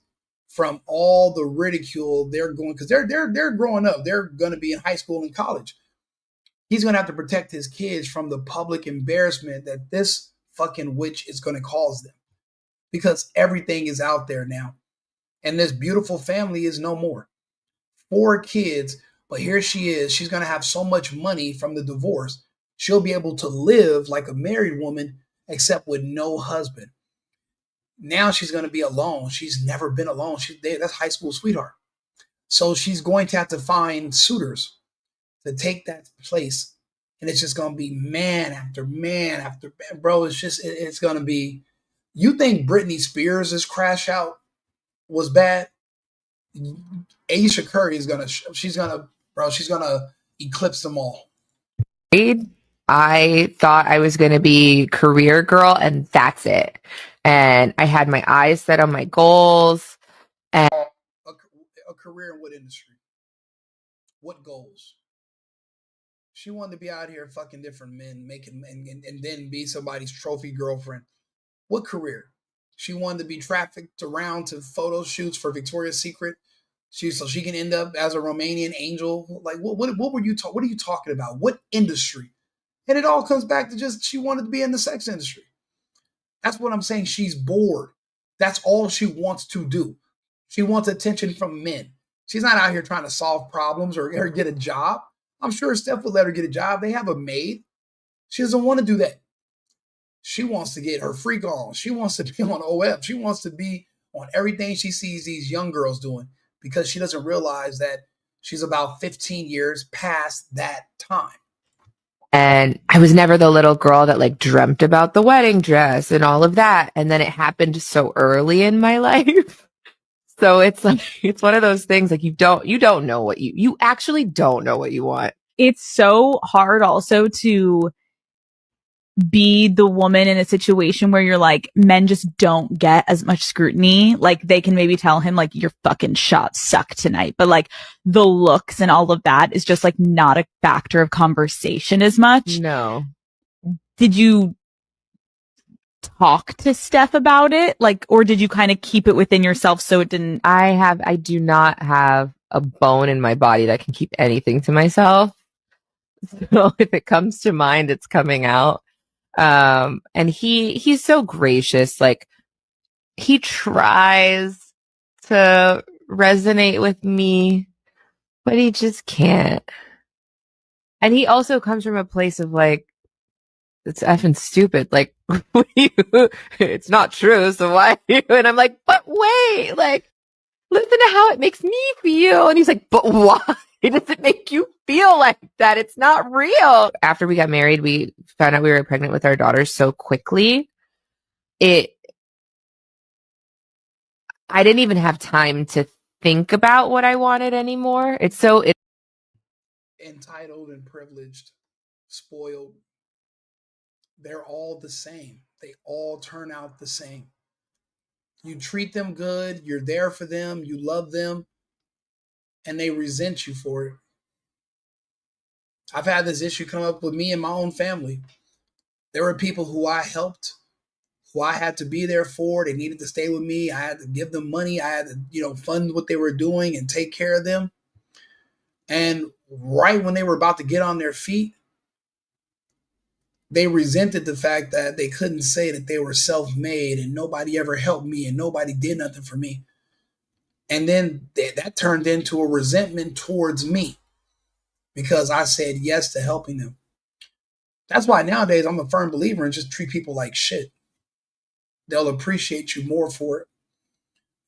from all the ridicule they're going, because they're growing up. They're going to be in high school and college. He's going to have to protect his kids from the public embarrassment that this fucking witch is going to cause them, because everything is out there now. And this beautiful family is no more. 4 kids, but here she is. She's going to have so much money from the divorce. She'll be able to live like a married woman, except with no husband. Now she's going to be alone. She's never been alone. That's high school sweetheart. So she's going to have to find suitors to take that place. And it's just going to be man after man after man. Bro, it's going to be, you think Britney Spears' crash out was bad? Ayesha Curry is she's gonna eclipse them all.
I thought I was going to be career girl, and that's it. And I had my eyes set on my goals. And
a career in what industry? What goals? She wanted to be out here fucking different men, making and then be somebody's trophy girlfriend. What career? She wanted to be trafficked around to photo shoots for Victoria's Secret. So she can end up as a Romanian angel. Like what were you what are you talking about? What industry? And it all comes back to just she wanted to be in the sex industry. That's what I'm saying. She's bored. That's all she wants to do. She wants attention from men. She's not out here trying to solve problems or get a job. I'm sure Steph would let her get a job. They have a maid. She doesn't want to do that. She wants to get her freak on. She wants to be on OF. She wants to be on everything she sees these young girls doing, because she doesn't realize that she's about 15 years past that time.
And I was never the little girl that like dreamt about the wedding dress and all of that. And then it happened so early in my life. So it's like, it's one of those things like you don't know what you actually don't know what you want.
It's so hard also to be the woman in a situation where you're like, men just don't get as much scrutiny. Like they can maybe tell him like your fucking shots suck tonight, but like the looks and all of that is just like not a factor of conversation as much.
No.
Did you talk to Steph about it? Like, or did you kind of keep it within yourself so it didn't?
I do not have a bone in my body that can keep anything to myself. So if it comes to mind, it's coming out. And he's so gracious. Like he tries to resonate with me, but he just can't. And he also comes from a place of like, it's effing stupid. Like, it's not true. So why? And I'm like, but wait, like, listen to how it makes me feel. And he's like, but why does it make you feel like that? It's not real. After we got married, we found out we were pregnant with our daughter so quickly. I didn't even have time to think about what I wanted anymore. It's
entitled and privileged, spoiled. They're all the same. They all turn out the same. You treat them good, you're there for them, you love them, and they resent you for it. I've had this issue come up with me and my own family. There were people who I helped, who I had to be there for. They needed to stay with me. I had to give them money. I had to, fund what they were doing and take care of them. And right when they were about to get on their feet, they resented the fact that they couldn't say that they were self-made and nobody ever helped me and nobody did nothing for me. And then that turned into a resentment towards me because I said yes to helping them. That's why nowadays I'm a firm believer in just treat people like shit. They'll appreciate you more for it.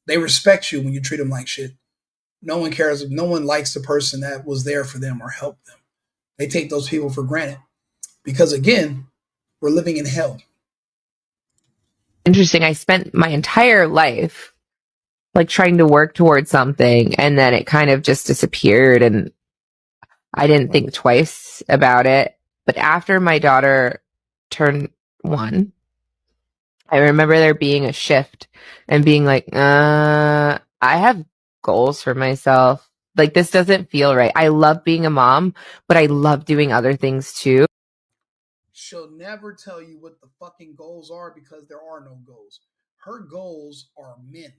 They respect you when you treat them like shit. No one cares. No one likes the person that was there for them or helped them. They take those people for granted because, again, we're living in hell.
interesting. I spent my entire life like trying to work towards something, and then it kind of just disappeared, and I didn't think twice about it. But after my daughter turned 1, I remember there being a shift and being like, I have goals for myself. Like, this doesn't feel right. I love being a mom, but I love doing other things too.
She'll never tell you what the fucking goals are because there are no goals. Her goals are men.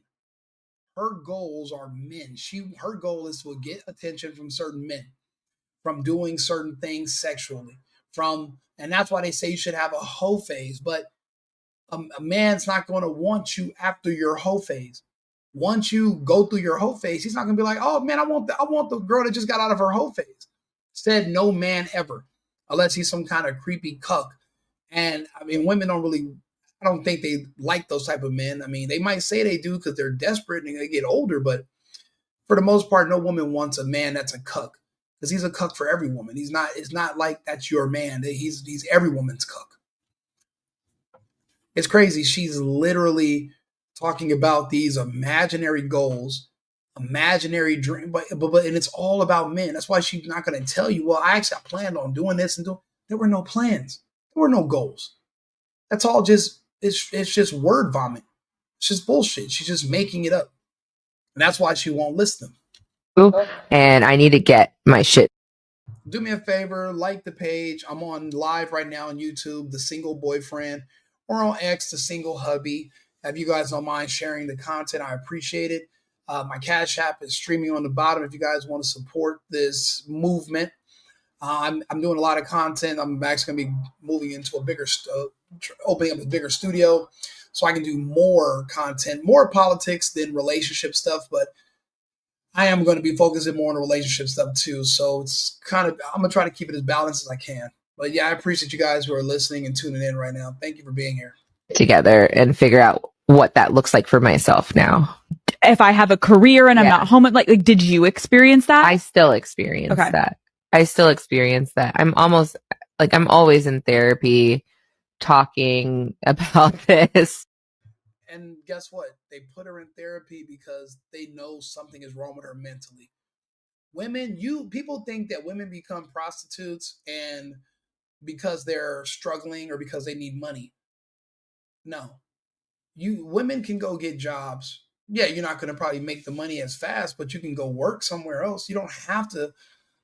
Her goals are men. Her goal is to get attention from certain men, from doing certain things sexually, and that's why they say you should have a hoe phase. But a man's not going to want you after your hoe phase. Once you go through your hoe phase, he's not going to be like, oh man, I want the girl that just got out of her hoe phase. Said no man ever, unless he's some kind of creepy cuck. And I mean, women don't really, I don't think they like those type of men. I mean, they might say they do because they're desperate and they get older, but for the most part, no woman wants a man that's a cuck because he's a cuck for every woman. It's not like that's your man. He's every woman's cuck. It's crazy. She's literally talking about these imaginary goals, imaginary dream, but and it's all about men. That's why she's not going to tell you, well, I planned on doing this and doing. There were no plans. There were no goals. That's all just it's just word vomit. It's just bullshit. She's just making it up. And that's why she won't list them.
And I need to get my shit.
Do me a favor, like the page. I'm on live right now on YouTube, The Single Boyfriend, or on X, The Single Hubby. If you guys don't mind sharing the content, I appreciate it. My Cash App is streaming on the bottom if you guys want to support this movement. I'm doing a lot of content. I'm actually going to be moving into a bigger, opening up a bigger studio so I can do more content, more politics than relationship stuff. But I am going to be focusing more on relationship stuff too. So it's I'm going to try to keep it as balanced as I can. But yeah, I appreciate you guys who are listening and tuning in right now. Thank you for being here.
Together and figure out what that looks like for myself now.
If I have a career and I'm not home, like did you experience that?
I still experience that. I still experience that. I'm always in therapy talking about this.
And guess what? They put her in therapy because they know something is wrong with her mentally. People think that women become prostitutes and because they're struggling or because they need money. No. Women can go get jobs. Yeah, you're not going to probably make the money as fast, but you can go work somewhere else. You don't have to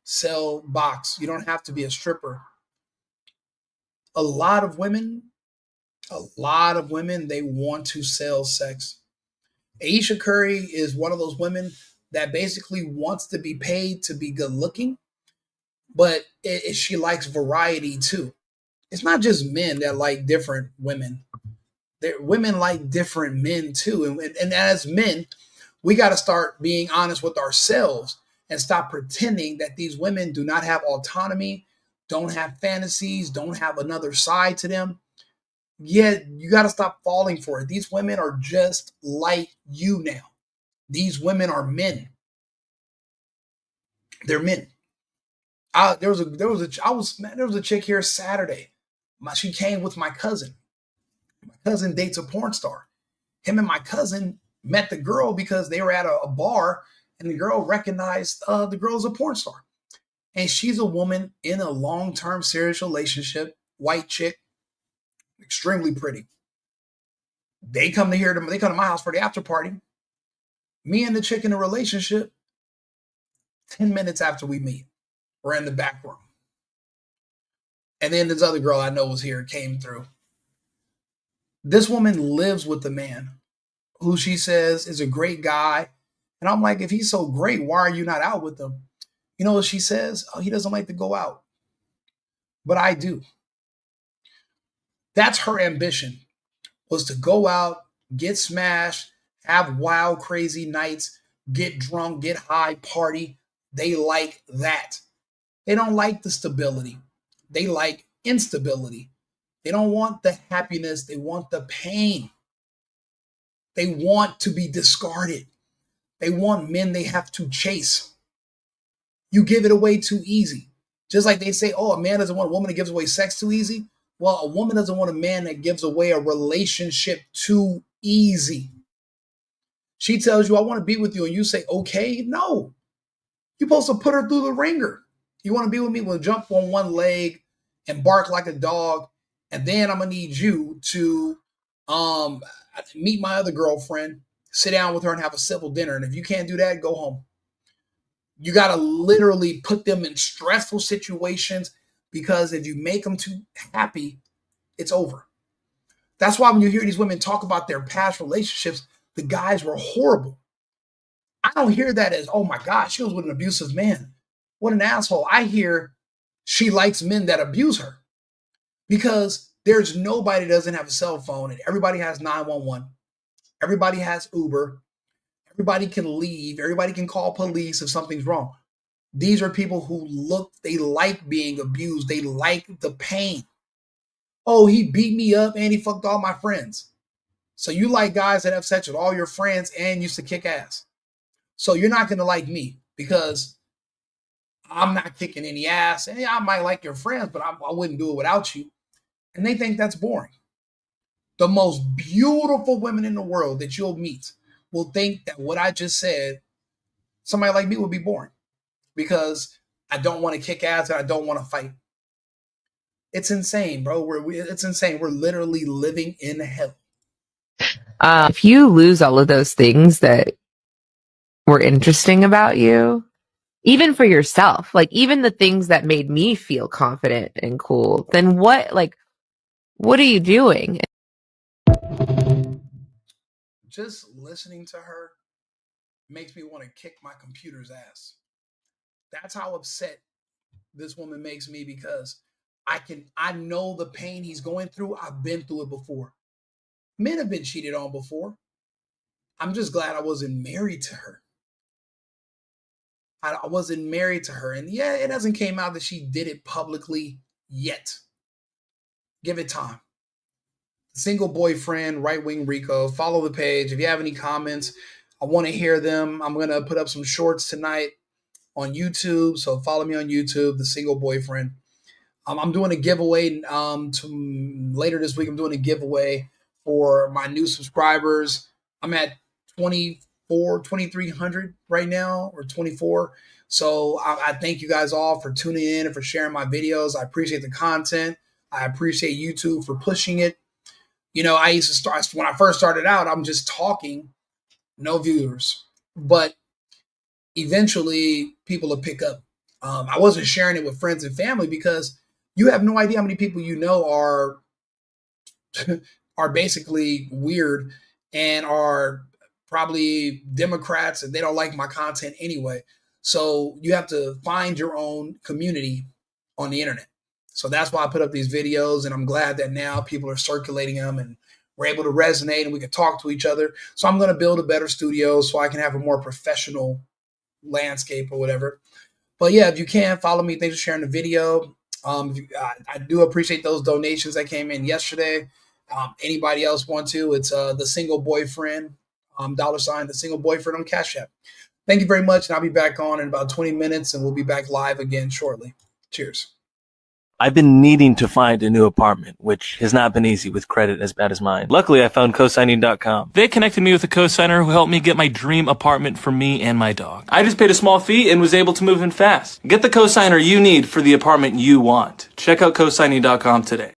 sell box. You don't have to be a stripper. A lot of women, they want to sell sex. Ayesha Curry is one of those women that basically wants to be paid to be good looking, but she likes variety too. It's not just men that like different women. Women like different men too. And as men, we got to start being honest with ourselves and stop pretending that these women do not have autonomy, don't have fantasies, don't have another side to them. Yet you got to stop falling for it. These women are just like you now. These women are men. They're men. There was a chick here Saturday. She came with my cousin. My cousin dates a porn star. Him and my cousin met the girl because they were at a bar and the girl recognized the girl's a porn star. And she's a woman in a long-term serious relationship, white chick, extremely pretty. They come to my house for the after party. Me and the chick in a relationship, 10 minutes after we meet, we're in the back room. And then this other girl I know was here, came through. This woman lives with the man who she says is a great guy. And I'm like, if he's so great, why are you not out with him? You know what she says? Oh, he doesn't like to go out. But I do. That's her ambition, was to go out, get smashed, have wild, crazy nights, get drunk, get high, party. They like that. They don't like the stability. They like instability. They don't want the happiness. They want the pain. They want to be discarded. They want men they have to chase. You give it away too easy. Just like they say, oh, a man doesn't want a woman that gives away sex too easy. Well, a woman doesn't want a man that gives away a relationship too easy. She tells you, I want to be with you, and you say, okay, no. You're supposed to put her through the ringer. You want to be with me? We'll jump on one leg and bark like a dog, and then I'm going to need you to meet my other girlfriend, sit down with her and have a civil dinner. And if you can't do that, go home. You got to literally put them in stressful situations, because if you make them too happy, it's over. That's why when you hear these women talk about their past relationships, the guys were horrible. I don't hear that as, oh my gosh, she was with an abusive man. What an asshole. I hear she likes men that abuse her, because there's nobody that doesn't have a cell phone, and everybody has 911. Everybody has Uber. Everybody can leave. Everybody can call police if something's wrong. These are people who they like being abused. They like the pain. Oh, he beat me up and he fucked all my friends. So you like guys that have sex with all your friends and used to kick ass. So you're not going to like me, because I'm not kicking any ass. And I might like your friends, but I wouldn't do it without you. And they think that's boring. The most beautiful women in the world that you'll meet will think that what I just said, somebody like me would be boring, because I don't want to kick ass and I don't want to fight. It's insane, bro. It's insane. We're literally living in hell.
If you lose all of those things that were interesting about you, even for yourself, like even the things that made me feel confident and cool, then what are you doing?
Just listening to her makes me want to kick my computer's ass. That's how upset this woman makes me, because I know the pain he's going through. I've been through it before. Men have been cheated on before. I'm just glad I wasn't married to her. I wasn't married to her. And yeah, it hasn't came out that she did it publicly yet. Give it time. Single boyfriend, right wing Rico. Follow the page. If you have any comments, I want to hear them. I'm going to put up some shorts tonight on YouTube. So follow me on YouTube, The Single Boyfriend. I'm doing a giveaway later this week. I'm doing a giveaway for my new subscribers. I'm at 2,300 right now, or 24. So I thank you guys all for tuning in and for sharing my videos. I appreciate the content. I appreciate YouTube for pushing it. You know, I used to start, when I first started out, I'm just talking, no viewers. But eventually people will pick up. I wasn't sharing it with friends and family, because you have no idea how many people you know are basically weird and are probably Democrats, and they don't like my content anyway. So you have to find your own community on the internet. So that's why I put up these videos, and I'm glad that now people are circulating them and we're able to resonate and we can talk to each other. So I'm going to build a better studio so I can have a more professional landscape or whatever. But yeah, if you can, follow me. Thanks for sharing the video. I do appreciate those donations that came in yesterday. Anybody else want to? It's The Single Boyfriend, $, The Single Boyfriend on Cash App. Thank you very much, and I'll be back on in about 20 minutes, and we'll be back live again shortly. Cheers.
I've been needing to find a new apartment, which has not been easy with credit as bad as mine. Luckily, I found cosigning.com. They connected me with a cosigner who helped me get my dream apartment for me and my dog. I just paid a small fee and was able to move in fast. Get the cosigner you need for the apartment you want. Check out cosigning.com today.